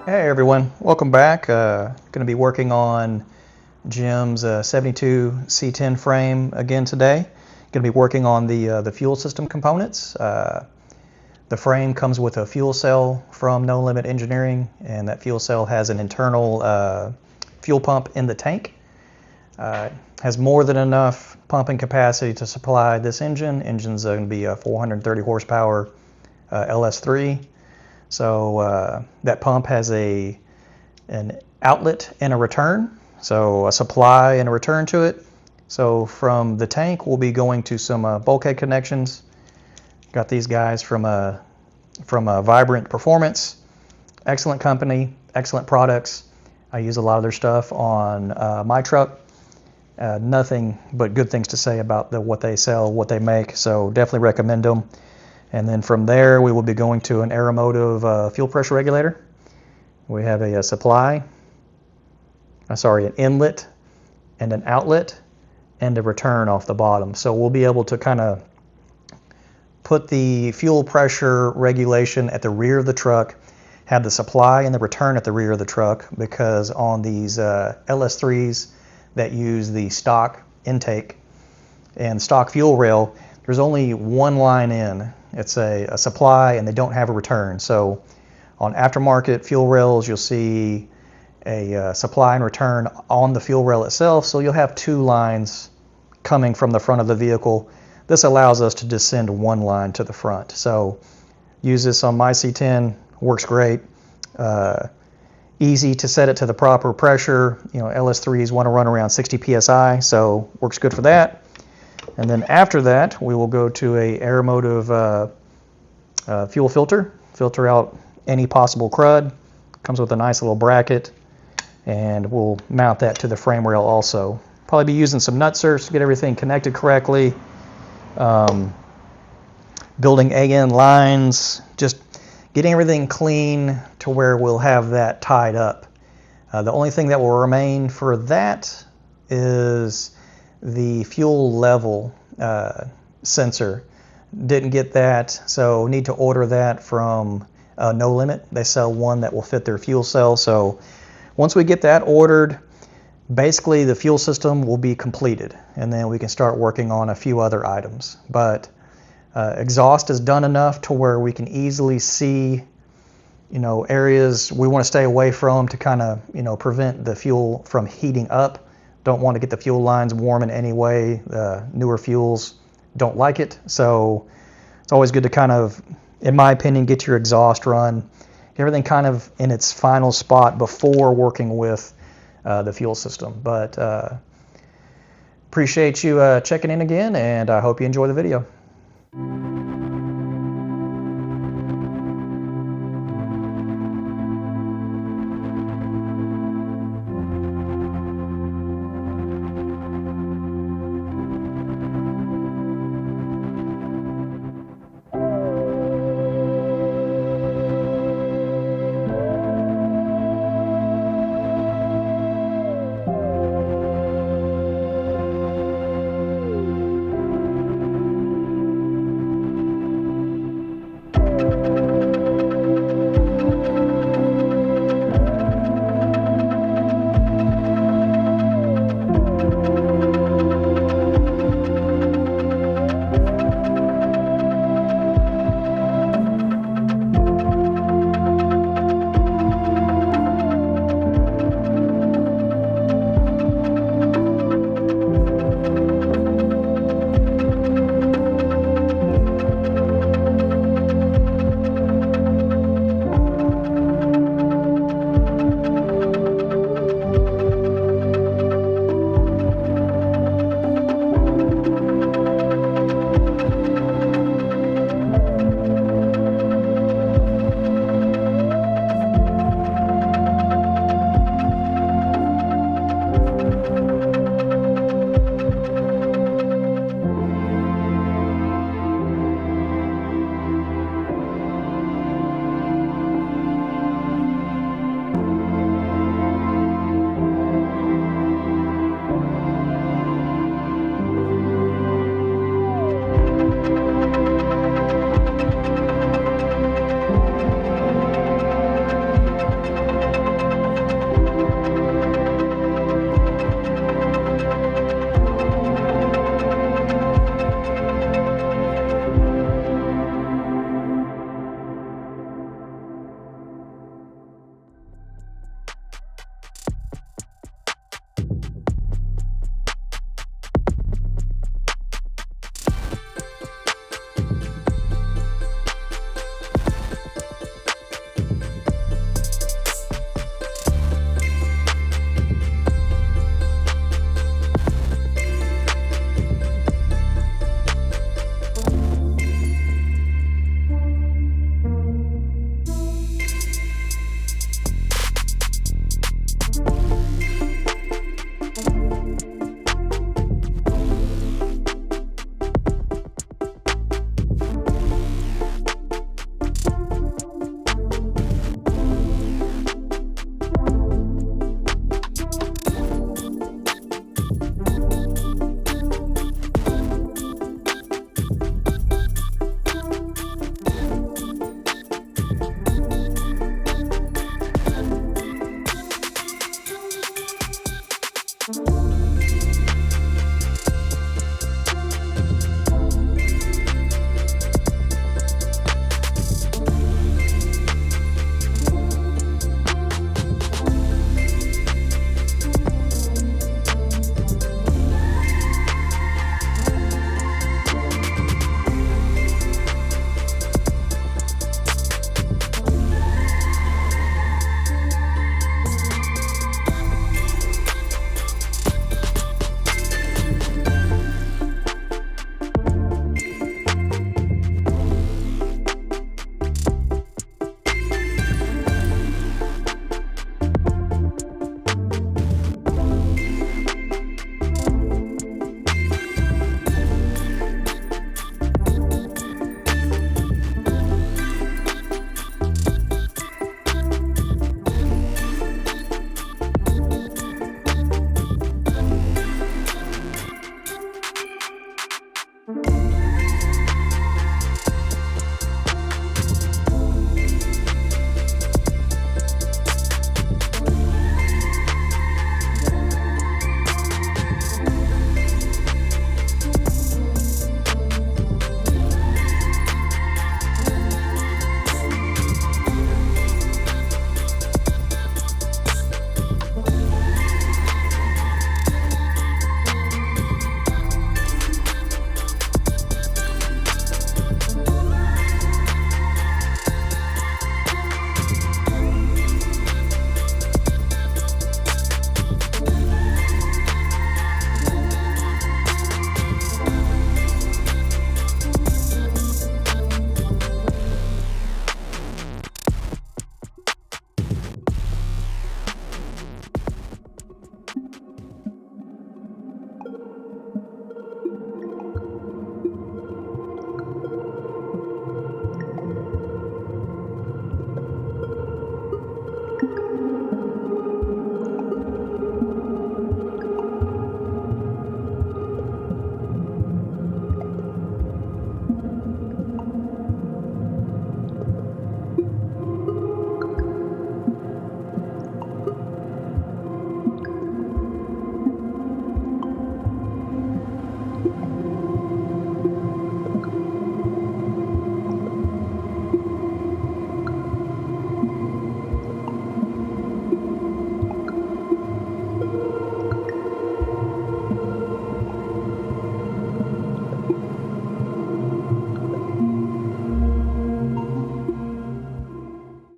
Hey everyone, welcome back. Going to be working on Jim's 72 C10 frame again today. Going to be working on the fuel system components. The frame comes with a fuel cell from No Limit Engineering, and that fuel cell has an internal fuel pump in the tank. Has more than enough pumping capacity to supply this engine. Engine's going to be a 430 horsepower LS3. So that pump has an outlet and a return, so a supply and a return to it. So from the tank we'll be going to some bulkhead connections. Got these guys from Vibrant Performance. Excellent company, excellent products. I use a lot of their stuff on my truck. Nothing but good things to say about what they sell, what they make, so definitely recommend them. And then from there we will be going to an Aeromotive fuel pressure regulator. We have an inlet and an outlet and a return off the bottom. So we'll be able to kind of put the fuel pressure regulation at the rear of the truck, have the supply and the return at the rear of the truck, because on these LS3s that use the stock intake and stock fuel rail, there's only one line in. It's a supply, and they don't have a return. So on aftermarket fuel rails, you'll see a supply and return on the fuel rail itself. So you'll have two lines coming from the front of the vehicle. This allows us to just send one line to the front. So use this on my C10, works great. Easy to set it to the proper pressure. You know, LS3s want to run around 60 psi, so works good for that. And then after that, we will go to a Aeromotive fuel filter out any possible crud. Comes with a nice little bracket, and we'll mount that to the frame rail also. Probably be using some nutsers to get everything connected correctly. Building AN lines, just getting everything clean to where we'll have that tied up. The only thing that will remain for that is the fuel level sensor. Didn't get that, so need to order that from No Limit. They sell one that will fit their fuel cell. So once we get that ordered, basically the fuel system will be completed, and then we can start working on a few other items. But exhaust is done enough to where we can easily see, areas we want to stay away from to kind of, prevent the fuel from heating up. Don't want to get the fuel lines warm in any way. Newer fuels don't like it. So it's always good to kind of, in my opinion, get your exhaust run, everything kind of in its final spot before working with the fuel system. But appreciate you checking in again, and I hope you enjoy the video.